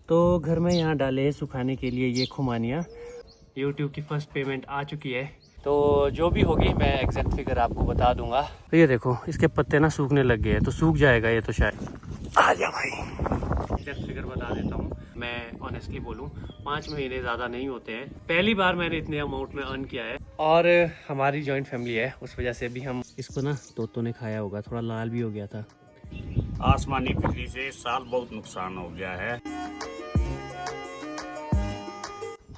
तो घर में यहाँ डाले हैं सुखाने के लिए ये खुमानियाँ। YouTube की फर्स्ट पेमेंट आ चुकी है, तो जो भी होगी मैं एग्जैक्ट फिगर आपको बता दूंगा। तो ये देखो इसके पत्ते ना सूखने लग गए हैं, तो सूख जाएगा ये तो शायद। आ जा भाई, एग्जैक्ट फिगर बता देता हूँ। मैं ऑनेस्टली बोलूँ 5 महीने ज़्यादा नहीं होते हैं, पहली बार मैंने इतने अमाउंट में अर्न किया है। और हमारी जॉइंट फैमिली है, उस वजह से भी हम इसको ना तोतों ने खाया होगा, थोड़ा लाल भी हो गया था। आसमानी बिजली से इस साल बहुत नुकसान हो गया है।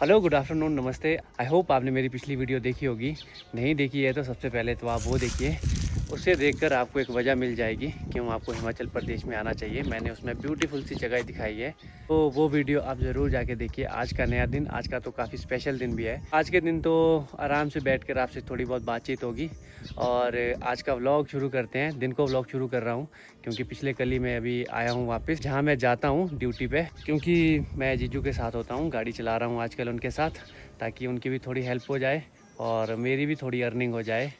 हेलो, गुड आफ्टरनून, नमस्ते। आई होप आपने मेरी पिछली वीडियो देखी होगी। नहीं देखी है तो सबसे पहले तो आप वो देखिए, उससे देखकर आपको एक वजह मिल जाएगी क्यों आपको हिमाचल प्रदेश में आना चाहिए। मैंने उसमें ब्यूटीफुल सी जगह दिखाई है, तो वो वीडियो आप ज़रूर जाके देखिए। आज का नया दिन, आज का तो काफ़ी स्पेशल दिन भी है। आज के दिन तो आराम से बैठकर आपसे थोड़ी बहुत बातचीत होगी और आज का व्लॉग शुरू करते हैं। दिन को व्लॉग शुरू कर रहा हूँ क्योंकि पिछले कल ही मैं अभी आया हूँ वापस, जहाँ मैं जाता हूँ ड्यूटी पे, क्योंकि मैं जीजू के साथ होता हूँ, गाड़ी चला रहा हूँ आजकल उनके साथ, ताकि उनकी भी थोड़ी हेल्प हो जाए और मेरी भी थोड़ी अर्निंग हो जाए।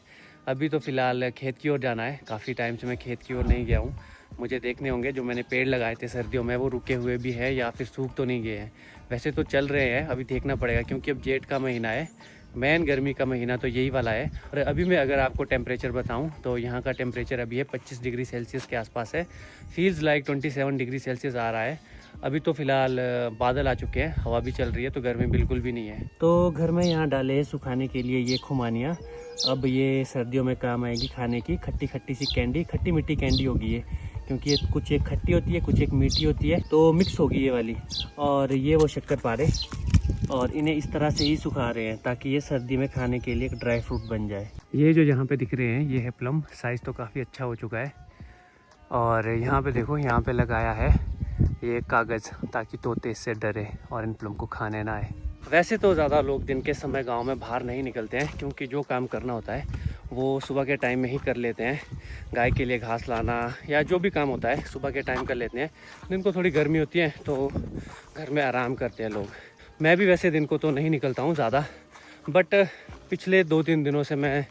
अभी तो फ़िलहाल खेत की ओर जाना है, काफ़ी टाइम से मैं खेत की ओर नहीं गया हूँ। मुझे देखने होंगे जो मैंने पेड़ लगाए थे सर्दियों में वो रुके हुए भी है या फिर सूख तो नहीं गए हैं। वैसे तो चल रहे हैं, अभी देखना पड़ेगा क्योंकि अब जेठ का महीना है, मेन गर्मी का महीना तो यही वाला है। और अभी मैं अगर आपको टेम्परेचर बताऊं तो यहाँ का टेम्परेचर अभी है 25 डिग्री सेल्सियस के आसपास है। फील्स लाइक 27 डिग्री सेल्सियस आ रहा है। अभी तो फ़िलहाल बादल आ चुके हैं, हवा भी चल रही है, तो गर्मी बिल्कुल भी नहीं है। तो घर में यहाँ डाले हैं सुखाने के लिए ये खुमानियाँ। अब ये सर्दियों में काम आएगी खाने की, खट्टी खट्टी सी कैंडी, खट्टी मीठी कैंडी होगी ये, क्योंकि ये कुछ एक खट्टी होती है कुछ एक मीठी होती है, तो मिक्स होगी ये वाली। और ये वो शक्करपारे, और इन्हें इस तरह से ही सुखा रहे हैं ताकि ये सर्दी में खाने के लिए एक ड्राई फ्रूट बन जाए। ये जो यहाँ पे दिख रहे हैं ये है प्लम, साइज़ तो काफ़ी अच्छा हो चुका है। और यहाँ पे देखो, यहाँ पे लगाया है ये कागज़ ताकि तोते इससे डरे और इन प्लम को खाने ना आए। वैसे तो ज़्यादा लोग दिन के समय गांव में बाहर नहीं निकलते हैं, क्योंकि जो काम करना होता है वो सुबह के टाइम में ही कर लेते हैं। गाय के लिए घास लाना या जो भी काम होता है सुबह के टाइम कर लेते हैं। दिन को थोड़ी गर्मी होती है तो घर में आराम करते हैं लोग। मैं भी वैसे दिन को तो नहीं निकलता हूँ ज़्यादा, बट पिछले 2-3 दिनों से मैं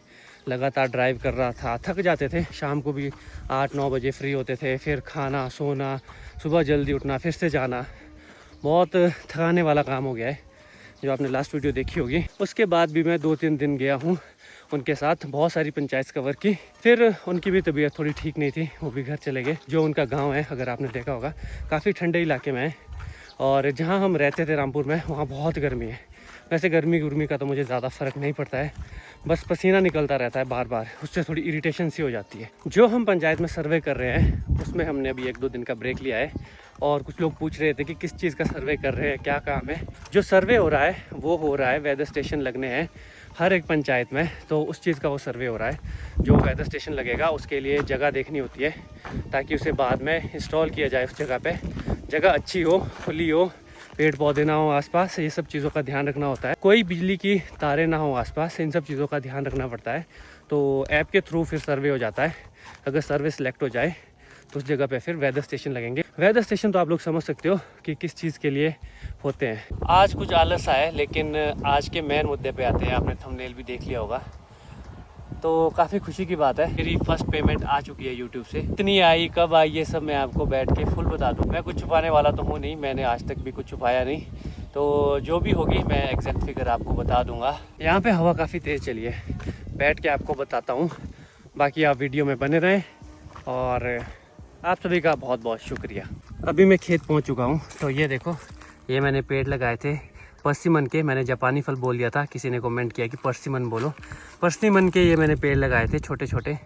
लगातार ड्राइव कर रहा था। थक जाते थे, शाम को भी 8-9 बजे फ्री होते थे, फिर खाना, सोना, सुबह जल्दी उठना, फिर से जाना। बहुत थकाने वाला काम हो गया है, जो आपने लास्ट वीडियो देखी होगी। उसके बाद भी मैं 2-3 दिन गया हूँ उनके साथ, बहुत सारी पंचायत कवर की। फिर उनकी भी तबीयत थोड़ी ठीक नहीं थी, वो भी घर चले गए। जो उनका गांव है, अगर आपने देखा होगा, काफ़ी ठंडे इलाके में है, और जहाँ हम रहते थे रामपुर में, वहाँ बहुत गर्मी है। वैसे गर्मी का तो मुझे ज़्यादा फ़र्क नहीं पड़ता है, बस पसीना निकलता रहता है बार बार, उससे थोड़ी इरिटेशन सी हो जाती है। जो हम पंचायत में सर्वे कर रहे हैं उसमें हमने अभी 1-2 दिन का ब्रेक लिया है, और कुछ लोग पूछ रहे थे कि किस चीज़ का सर्वे कर रहे हैं, क्या काम है। जो सर्वे हो रहा है वो हो रहा है, वेदर स्टेशन लगने हैं हर एक पंचायत में, तो उस चीज़ का वो सर्वे हो रहा है। जो वेदर स्टेशन लगेगा उसके लिए जगह देखनी होती है, ताकि उसे बाद में इंस्टॉल किया जाए उस जगह पे। जगह अच्छी हो, खुली हो, पेड़ पौधे ना हो आसपास, ये सब चीज़ों का ध्यान रखना होता है। कोई बिजली की तारें ना हो आसपास, इन सब चीज़ों का ध्यान रखना पड़ता है। तो ऐप के थ्रू फिर सर्वे हो जाता है। अगर सर्वे सिलेक्ट हो जाए तो उस जगह पे फिर वेदर स्टेशन लगेंगे। वेदर स्टेशन तो आप लोग समझ सकते हो कि किस चीज़ के लिए होते हैं। आज कुछ आलस आए, लेकिन आज के मेन मुद्दे पे आते हैं। आपने थंबनेल भी देख लिया होगा, तो काफ़ी खुशी की बात है, मेरी फर्स्ट पेमेंट आ चुकी है यूट्यूब से। इतनी आई, कब आई, ये सब मैं आपको बैठ के फुल बता दूँ। मैं कुछ छुपाने वाला तो हूँ नहीं, मैंने आज तक भी कुछ छुपाया नहीं, तो जो भी होगी मैं एग्जैक्ट फिगर आपको बता दूँगा। यहाँ पे हवा काफ़ी तेज़ चली है, बैठ के आपको बताता हूँ। बाकी आप वीडियो में बने रहें, और आप सभी का बहुत बहुत शुक्रिया। अभी मैं खेत पहुँच चुका हूँ। तो ये देखो, ये मैंने पेड़ लगाए थे पर्सिमन के, मैंने जापानी फल बोल दिया था, किसी ने कमेंट किया कि पर्सिमन बोलो। पर्सिमन के ये मैंने पेड़ लगाए थे छोटे छोटे,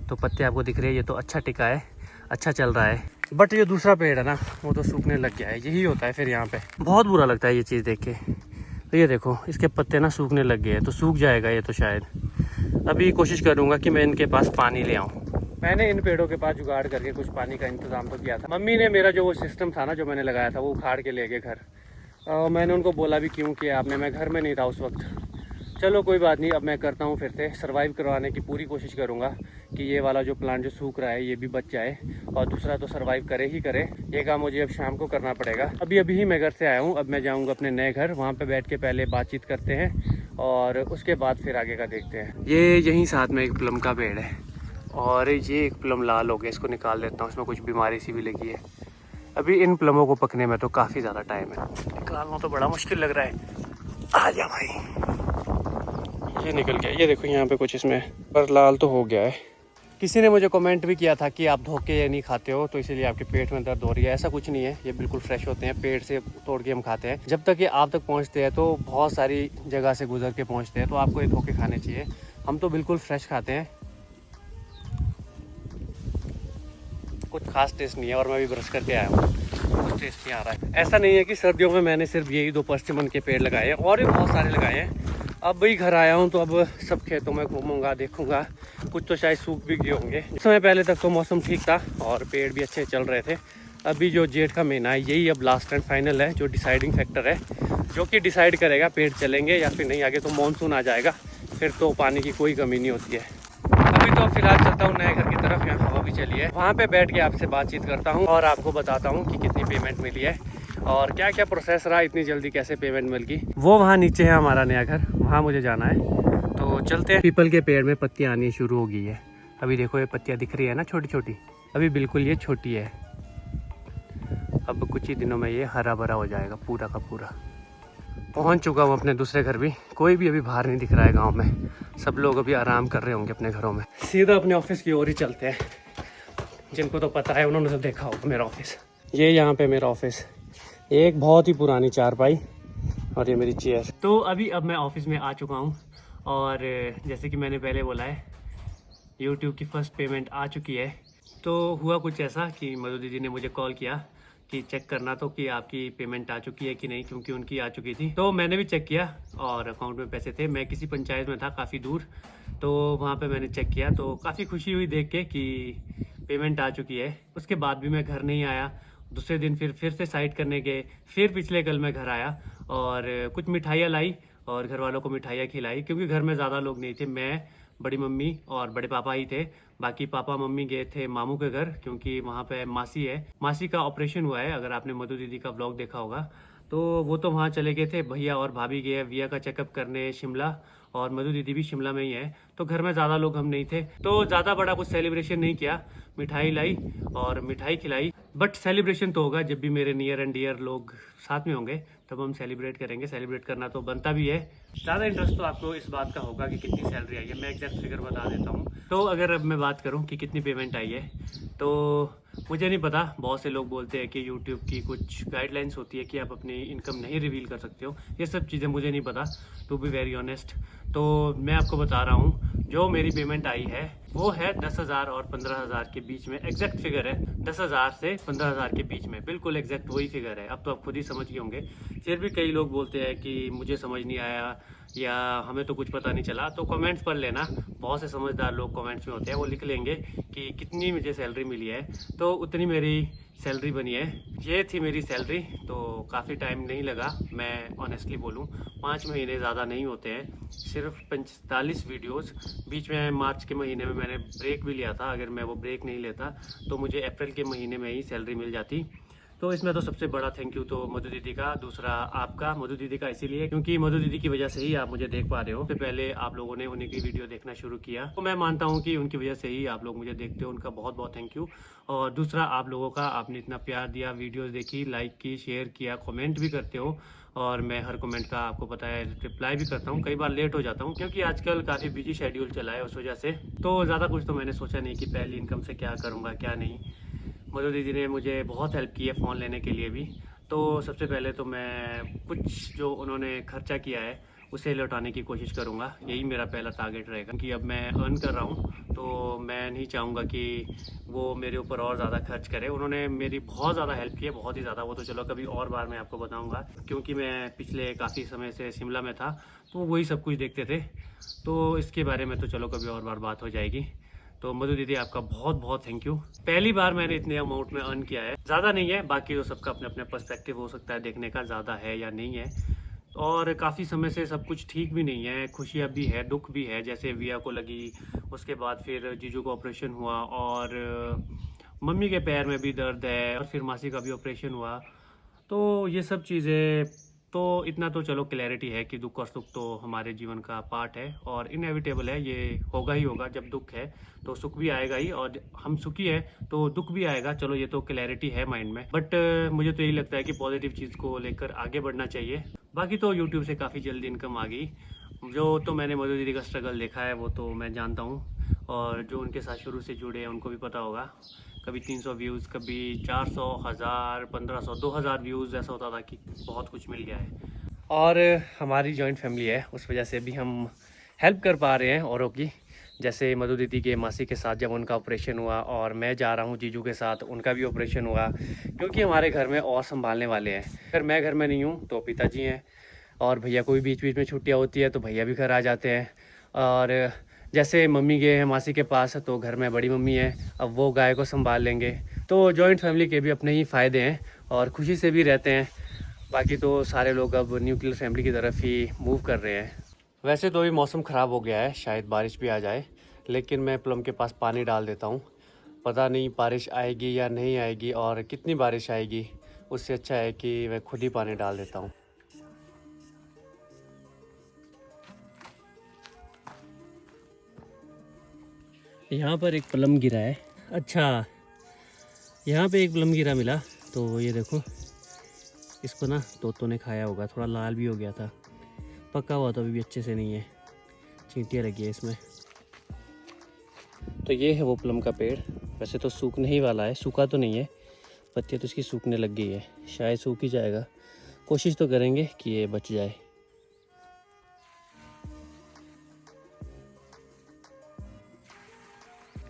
तो पत्ते आपको दिख रहे हैं, ये तो अच्छा टिका है, अच्छा चल रहा है। बट ये दूसरा पेड़ है ना, वो तो सूखने लग गया है। यही होता है फिर यहाँ पे, बहुत बुरा लगता है ये चीज़ देख के। तो ये देखो इसके पत्ते ना सूखने लग गए हैं, तो सूख जाएगा ये तो शायद। अभी कोशिश करूँगा कि मैं इनके पास पानी ले आऊँ। मैंने इन पेड़ों के पास जुगाड़ करके कुछ पानी का इंतज़ाम तो किया था। मम्मी ने मेरा जो वो सिस्टम था ना जो मैंने लगाया था, वो उखाड़ के ले गए घर। मैंने उनको बोला भी क्यों किया आपने, मैं घर में नहीं था उस वक्त। चलो कोई बात नहीं, अब मैं करता हूँ, फिर से सर्वाइव करवाने की पूरी कोशिश करूँगा कि ये वाला जो प्लांट जो सूख रहा है ये भी बच जाए, और दूसरा तो सर्वाइव करे ही करे। ये काम मुझे अब शाम को करना पड़ेगा। अभी ही मैं घर से आया हूँ, अब मैं जाऊँगा अपने नए घर, वहाँ पे बैठ के पहले बातचीत करते हैं और उसके बाद फिर आगे का देखते हैं। ये यहीं साथ में एक प्लम का पेड़ है, और ये एक प्लम लाल हो गया, इसको निकाल देता हूँ, इसमें कुछ बीमारी सी भी लगी है। अभी इन प्लमों को पकने में तो काफ़ी ज़्यादा टाइम है। निकालना तो बड़ा मुश्किल लग रहा है। आ जा भाई, ये निकल गया। ये देखो यहाँ पे कुछ इसमें पर लाल तो हो गया है। किसी ने मुझे कमेंट भी किया था कि आप धोके ये नहीं खाते हो तो इसीलिए आपके पेट में दर्द हो रही है। ऐसा कुछ नहीं है, ये बिल्कुल फ्रेश होते हैं, पेड़ से तोड़ के हम खाते हैं। जब तक ये आप तक पहुँचते हैं तो बहुत सारी जगह से गुजर के पहुँचते हैं, तो आपको ये धोके खाने चाहिए। हम तो बिल्कुल फ्रेश खाते हैं। कुछ खास टेस्ट नहीं है और मैं भी ब्रश करके आया हूँ, कुछ टेस्ट नहीं आ रहा है। ऐसा नहीं है कि सर्दियों में मैंने सिर्फ यही 2 परसिमन के पेड़ लगाए हैं, और भी बहुत सारे लगाए हैं। अब भाई घर आया हूँ तो अब सब खेतों में घूमूंगा, देखूंगा। कुछ तो शायद सूख भी गए होंगे। समय पहले तक तो मौसम ठीक था और पेड़ भी अच्छे चल रहे थे। अभी जो जेठ का महीना है यही अब लास्ट एंड फाइनल है, जो डिसाइडिंग फैक्टर है, जो कि डिसाइड करेगा पेड़ चलेंगे या फिर नहीं। आगे तो मानसून आ जाएगा, फिर तो पानी की कोई कमी नहीं होती है। अभी तो फिलहाल चलता हूँ नए घर की तरफ, यहाँ हवा भी चली है। वहाँ पे बैठ के आपसे बातचीत करता हूँ और आपको बताता हूँ कि कितनी पेमेंट मिली है और क्या क्या प्रोसेस रहा, इतनी जल्दी कैसे पेमेंट मिल गई। वो वहाँ नीचे है हमारा नया घर, वहाँ मुझे जाना है, तो चलते हैं। पीपल के पेड़ में पत्तियाँ आनी शुरू हो गई है। अभी देखो ये पत्तियाँ दिख रही है ना, छोटी छोटी, अभी बिल्कुल ये छोटी है। अब कुछ ही दिनों में ये हरा भरा हो जाएगा पूरा का पूरा। पहुंच चुका हूँ अपने दूसरे घर भी। कोई भी अभी बाहर नहीं दिख रहा है गांव में, सब लोग अभी आराम कर रहे होंगे अपने घरों में। सीधा अपने ऑफिस की ओर ही चलते हैं। जिनको तो पता है उन्होंने तो देखा होगा मेरा ऑफिस। ये यहाँ पे मेरा ऑफिस, एक बहुत ही पुरानी चारपाई और ये मेरी चेयर। तो अब मैं ऑफिस में आ चुका हूँ और जैसे कि मैंने पहले बोला है, यूट्यूब की फर्स्ट पेमेंट आ चुकी है। तो हुआ कुछ ऐसा कि मधु दीदी ने मुझे कॉल किया कि चेक करना तो कि आपकी पेमेंट आ चुकी है कि नहीं, क्योंकि उनकी आ चुकी थी। तो मैंने भी चेक किया और अकाउंट में पैसे थे। मैं किसी पंचायत में था काफ़ी दूर, तो वहाँ पे मैंने चेक किया तो काफ़ी खुशी हुई देख के कि पेमेंट आ चुकी है। उसके बाद भी मैं घर नहीं आया। दूसरे दिन फिर से साइट करने गए। फिर पिछले कल मैं घर आया और कुछ मिठाइयाँ लाई और घर वालों को मिठाइयाँ खिलाई, क्योंकि घर में ज़्यादा लोग नहीं थे। मैं, बड़ी मम्मी और बड़े पापा ही थे। बाकी पापा मम्मी गए थे मामू के घर, क्योंकि वहाँ पे मासी है, मासी का ऑपरेशन हुआ है। अगर आपने मधु दीदी का ब्लॉग देखा होगा तो वो तो वहाँ चले गए थे। भैया और भाभी गए विया का चेकअप करने शिमला, और मधु दीदी भी शिमला में ही है। तो घर में ज़्यादा लोग हम नहीं थे, तो ज़्यादा बड़ा कुछ सेलिब्रेशन नहीं किया। मिठाई लाई और मिठाई खिलाई, बट सेलिब्रेशन तो होगा जब भी मेरे नियर एंड डियर लोग साथ में होंगे, तब हम सेलिब्रेट करेंगे। सेलिब्रेट करना तो बनता भी है। ज़्यादा इंटरेस्ट तो आपको इस बात का होगा कि कितनी सैलरी आई है। मैं एग्जैक्ट फिगर बता देता हूँ। तो अगर अब मैं बात करूँ कि कितनी पेमेंट आई है, तो मुझे नहीं पता। बहुत से लोग बोलते हैं कि यूट्यूब की कुछ गाइडलाइंस होती है कि आप अपनी इनकम नहीं रिवील कर सकते हो। ये सब चीज़ें मुझे नहीं पता, टू बी वेरी ऑनेस्ट। तो मैं आपको बता रहा हूँ, जो मेरी पेमेंट आई है वो है 10,000 और 15,000 के बीच में। एग्जैक्ट फिगर है 10,000 से 15,000 के बीच में, बिल्कुल एग्जैक्ट वही फिगर है। अब तो आप खुद ही समझ गए होंगे। फिर भी कई लोग बोलते हैं कि मुझे समझ नहीं आया या हमें तो कुछ पता नहीं चला, तो कमेंट्स पढ़ लेना। बहुत से समझदार लोग कमेंट्स में होते हैं, वो लिख लेंगे कि कितनी मुझे सैलरी मिली है, तो उतनी मेरी सैलरी बनी है। ये थी मेरी सैलरी। तो काफ़ी टाइम नहीं लगा, मैं ऑनेस्टली बोलूँ 5 महीने ज़्यादा नहीं होते हैं, सिर्फ 45 वीडियोस। बीच में मार्च के महीने में मैंने ब्रेक भी लिया था। अगर मैं वो ब्रेक नहीं लेता तो मुझे अप्रैल के महीने में ही सैलरी मिल जाती। तो इसमें तो सबसे बड़ा थैंक यू तो मधु दीदी का, दूसरा आपका। मधु दीदी का इसीलिए क्योंकि मधु दीदी की वजह से ही आप मुझे देख पा रहे हो। सबसे पहले आप लोगों ने उन्हीं की वीडियो देखना शुरू किया, तो मैं मानता हूँ कि उनकी वजह से ही आप लोग मुझे देखते हो। उनका बहुत बहुत थैंक यू। और दूसरा आप लोगों का, आपने इतना प्यार दिया, वीडियोज़ देखी, लाइक की, शेयर किया, कॉमेंट भी करते हो। और मैं हर कमेंट का आपको पता है रिप्लाई भी करता हूँ। कई बार लेट हो जाता हूँ क्योंकि आजकल काफ़ी बिजी शेड्यूल चला है, उस वजह से। तो ज़्यादा कुछ तो मैंने सोचा नहीं कि पहली इनकम से क्या करूँगा क्या नहीं। मधु दीदी ने मुझे बहुत हेल्प की है फ़ोन लेने के लिए भी। तो सबसे पहले तो मैं कुछ जो उन्होंने खर्चा किया है उसे लौटाने की कोशिश करूँगा। यही मेरा पहला टारगेट रहेगा कि अब मैं अर्न कर रहा हूँ तो मैं नहीं चाहूँगा कि वो मेरे ऊपर और ज़्यादा खर्च करे। उन्होंने मेरी बहुत ज़्यादा हेल्प की है, बहुत ही ज़्यादा। वो तो चलो कभी और बार मैं आपको बताऊँगा, क्योंकि मैं पिछले काफ़ी समय से शिमला में था तो वही सब कुछ देखते थे। तो इसके बारे में तो चलो कभी और बार बात हो जाएगी। तो मधु दीदी आपका बहुत बहुत थैंक यू। पहली बार मैंने इतने अमाउंट में अर्न किया है, ज़्यादा नहीं है। बाकी तो सबका अपने अपने पर्सपेक्टिव हो सकता है देखने का, ज़्यादा है या नहीं है। और काफ़ी समय से सब कुछ ठीक भी नहीं है, खुशियाँ भी है, दुख भी है। जैसे विया को लगी, उसके बाद फिर जीजू का ऑपरेशन हुआ और मम्मी के पैर में भी दर्द है, और फिर मासी का भी ऑपरेशन हुआ। तो ये सब चीज़ें तो इतना तो चलो क्लैरिटी है कि दुख और सुख तो हमारे जीवन का पार्ट है और इनएविटेबल है, ये होगा ही होगा। जब दुख है तो सुख भी आएगा ही, और हम सुखी है तो दुख भी आएगा। चलो ये तो क्लैरिटी है माइंड में, बट मुझे तो यही लगता है कि पॉजिटिव चीज़ को लेकर आगे बढ़ना चाहिए। बाकी तो यूट्यूब से काफ़ी जल्दी इनकम आ गई। जो तो मैंने मधु दीदी का स्ट्रगल देखा है वो तो मैं जानता हूँ, और जो उनके साथ शुरू से जुड़े हैं उनको भी पता होगा। कभी 300 व्यूज़, कभी 400, 1000, 1500, 2000 व्यूज़, ऐसा होता था कि बहुत कुछ मिल गया है। और हमारी जॉइंट फैमिली है, उस वजह से भी हम हेल्प कर पा रहे हैं औरों की। जैसे मधु दीदी के मासी के साथ जब उनका ऑपरेशन हुआ, और मैं जा रहा हूँ जीजू के साथ, उनका भी ऑपरेशन हुआ, क्योंकि हमारे घर में और संभालने वाले हैं। अगर मैं घर में नहीं हूँ तो पिताजी हैं, और भैया को भी बीच बीच में छुट्टियाँ होती है तो भैया भी घर आ जाते हैं। और जैसे मम्मी गए हैं मासी के पास तो घर में बड़ी मम्मी है, अब वो गाय को संभाल लेंगे। तो जॉइंट फैमिली के भी अपने ही फ़ायदे हैं और खुशी से भी रहते हैं। बाकी तो सारे लोग अब न्यूक्लियर फैमिली की तरफ ही मूव कर रहे हैं। वैसे तो अभी मौसम ख़राब हो गया है, शायद बारिश भी आ जाए, लेकिन मैं प्लम के पास पानी डाल देता हूँ। पता नहीं बारिश आएगी या नहीं आएगी और कितनी बारिश आएगी, उससे अच्छा है कि मैं खुद ही पानी डाल देता हूँ। यहाँ पर एक प्लम गिरा है। अच्छा, यहाँ पे एक प्लम गिरा मिला, तो ये देखो, इसको ना तोतों ने खाया होगा, थोड़ा लाल भी हो गया था, पका हुआ तो अभी भी अच्छे से नहीं है, चींटियाँ लगी है इसमें। तो ये है वो प्लम का पेड़। वैसे तो सूखने ही वाला है, सूखा तो नहीं है, पत्तियाँ तो इसकी सूखने लग गई है, शायद सूख ही जाएगा। कोशिश तो करेंगे कि ये बच जाए।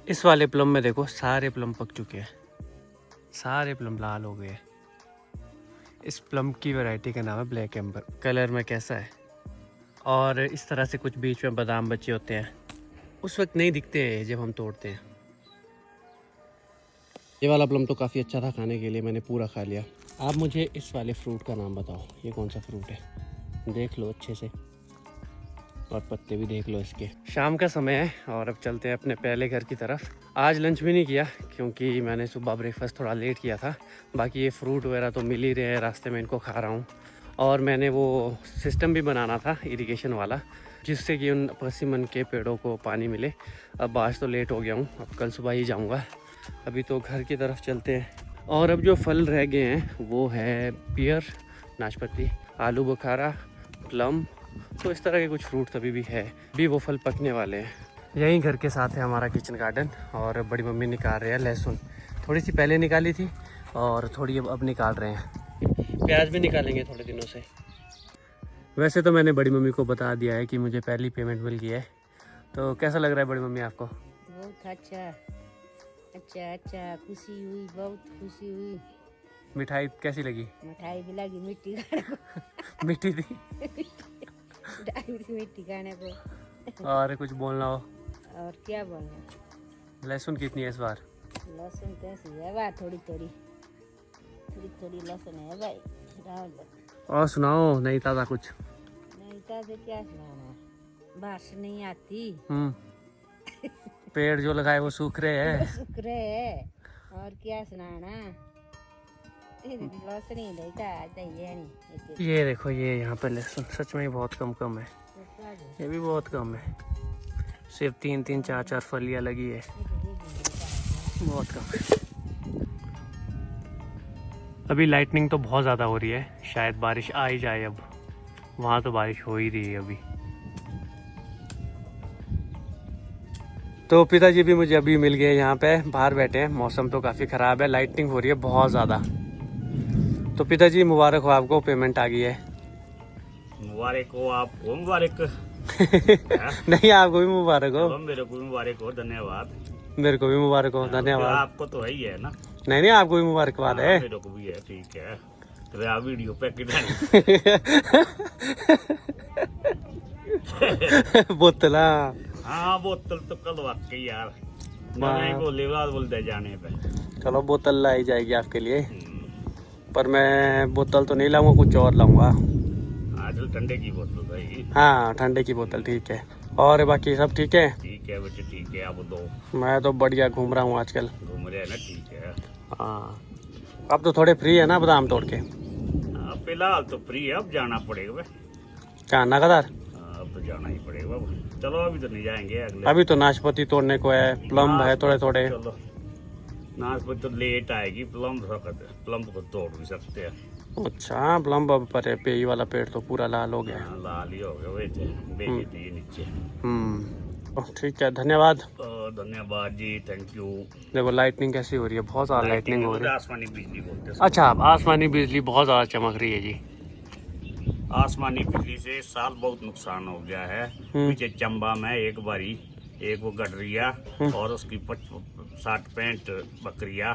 इस वाले प्लम में देखो सारे प्लम पक चुके हैं, सारे प्लम लाल हो गए। इस प्लम की वैरायटी का नाम है ब्लैक एम्बर। कलर में कैसा है, और इस तरह से कुछ बीच में बादाम बचे होते हैं, उस वक्त नहीं दिखते हैं जब हम तोड़ते हैं। ये वाला प्लम तो काफ़ी अच्छा था खाने के लिए, मैंने पूरा खा लिया। आप मुझे इस वाले फ्रूट का नाम बताओ, ये कौन सा फ्रूट है, देख लो अच्छे से, और पत्ते भी देख लो इसके। शाम का समय है और अब चलते हैं अपने पहले घर की तरफ। आज लंच भी नहीं किया क्योंकि मैंने सुबह ब्रेकफास्ट थोड़ा लेट किया था। बाकी ये फ्रूट वगैरह तो मिल ही रहे हैं, रास्ते में इनको खा रहा हूँ। और मैंने वो सिस्टम भी बनाना था इरिगेशन वाला, जिससे कि उन पसिमन के पेड़ों को पानी मिले। अब आज तो लेट हो गया हूँ, अब कल सुबह ही जाऊँगा। अभी तो घर की तरफ चलते हैं। और अब जो फल रह गए हैं वो है पियर, नाशपाती, आलू बुखारा, प्लम, तो इस तरह के कुछ फ्रूट्स अभी भी है, भी वो फल पकने वाले हैं। यहीं घर के साथ है हमारा किचन गार्डन, और बड़ी मम्मी निकाल रहे हैं लहसुन। थोड़ी सी पहले निकाली थी और थोड़ी अब निकाल रहे हैं। प्याज भी निकालेंगे थोड़े दिनों से। वैसे तो मैंने बड़ी मम्मी को बता दिया है कि मुझे पहली पेमेंट मिल गई है। तो कैसा लग रहा है बड़ी मम्मी आपको? बहुत अच्छा अच्छा अच्छा, खुशी हुई, बहुत खुशी हुई। मिठाई कैसी लगी? मिठाई भी लगी मिट्टी खाने को। मीठी थी। मिठाई भी थी मिट्टी खाने को। और कुछ बोलना हो? और क्या बोलना। लहसुन कितनी है इस बार? लहसुन कैसी है भाई? थोड़ी थोड़ी लहसुन है भाई। और सुनाओ नहीं ताज़ा कुछ? नहीं ताज़ा क्या सुनाना, बारिश नहीं आती। पेड़ जो लगाए वो सूख रहे हैं। सूख रहे है, और क्या सुनाना। लहसुन ही नहीं। ये देखो, ये यहाँ पे लहसुन सच में ही बहुत कम है, ये भी बहुत कम है, सिर्फ 3-3, 4-4 फलियाँ लगी है, बहुत कम है। अभी लाइटनिंग तो बहुत ज़्यादा हो रही है, शायद बारिश आ ही जाए अब। वहाँ तो बारिश हो ही रही है अभी। तो पिताजी भी मुझे अभी मिल गए, यहाँ पे बाहर बैठे हैं। मौसम तो काफ़ी ख़राब है, लाइटनिंग हो रही है बहुत ज़्यादा। तो पिताजी मुबारक हो आपको, पेमेंट आ गई है। मुबारक हो आपको, मुबारक। नहीं, आपको भी मुबारक हो। मेरे को भी मुबारक हो, धन्यवाद। मेरे को भी मुबारक हो, धन्यवाद। आपको तो है ही है ना? नहीं, आपको भी मुबारकबाद है। मेरे को भी है, ठीक है। तो आप वीडियो पे बोतला। हाँ, बोतल तो कल वाकई यार, बोलते जाने पे। चलो बोतल लाई जाएगी आपके लिए, पर मैं बोतल तो नहीं लाऊंगा, कुछ और लाऊंगा। आजकल ठंडे की बोतल भाई। हाँ, ठंडे की बोतल, ठीक है। और बाकी सब ठीक है? ठीक है बच्चे, ठीक है। आप दो? मैं तो बढ़िया घूम रहा हूँ आजकल। घूम रहे हैं ना, ठीक है। हाँ, अब तो थोड़े फ्री है ना बादाम तोड़ के? हाँ, फिलहाल तो फ्री है, अब जाना पड़ेगा भाई। क्या नागादार? अब तो जाना ही पड़ेगा भाई। चलो अभी तो नहीं जाएंगे, अगले अभी तो नाशपाती तोड़ने को है, प्लम है थोड़े थोड़े। चलो नाशपाती तो लेट आएगी, प्लम को तोड़ भी सकते हैं। अच्छा प्लम पर है, पेई वाला पेड़ तो पूरा लाल हो गया। हाँ, लाल ही हो गया वैसे, बेचे दिए नीचे। ठीक है, धन्यवाद। धन्यवाद जी, थैंक यू। देखो लाइटनिंग कैसी हो रही है, बहुत ज़्यादा लाइटनिंग हो रही है। आसमानी बिजली बोलते हैं। अच्छा, आसमानी बिजली बहुत ज़्यादा चमक रही है जी। आसमानी बिजली से इस साल बहुत नुकसान हो गया है। पीछे चंबा में एक बारी एक वो गडरिया और उसकी 60-65 बकरियां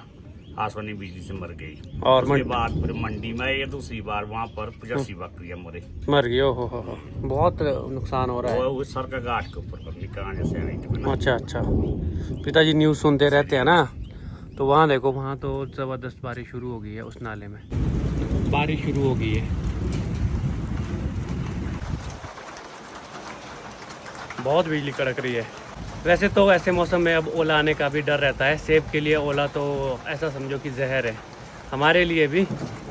आसमानी बिजली से मर गई। और उसके बाद फिर मंडी में ये दूसरी बार वहाँ पर 85 बकरियां मर गई। हो बहुत नुकसान हो रहा है। वो सर का घाट के ऊपर कहाँ जैसे नहीं। अच्छा, पिताजी न्यूज़ सुनते रहते हैं ना, तो वहाँ देखो, वहाँ तो ज़बरदस्त बारिश शुरू हो गई है। उस नाले में बारिश शुरू हो गई है, बहुत बिजली कड़क रही है। वैसे तो ऐसे मौसम में अब ओला आने का भी डर रहता है। सेब के लिए ओला तो ऐसा समझो कि जहर है, हमारे लिए भी,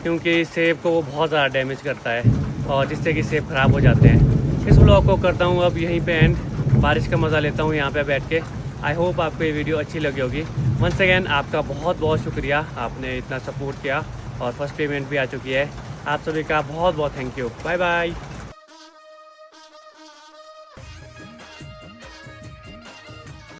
क्योंकि सेब को वो बहुत ज़्यादा डैमेज करता है और जिससे कि सेब ख़राब हो जाते हैं। इस व्लॉग को करता हूँ अब यहीं पे एंड। बारिश का मज़ा लेता हूँ यहाँ पे बैठ के। आई होप आपको ये वीडियो अच्छी लगी होगी। वंस अगेन आपका बहुत बहुत शुक्रिया, आपने इतना सपोर्ट किया और फर्स्ट पेमेंट भी आ चुकी है। आप सभी का बहुत बहुत थैंक यू। Bye bye.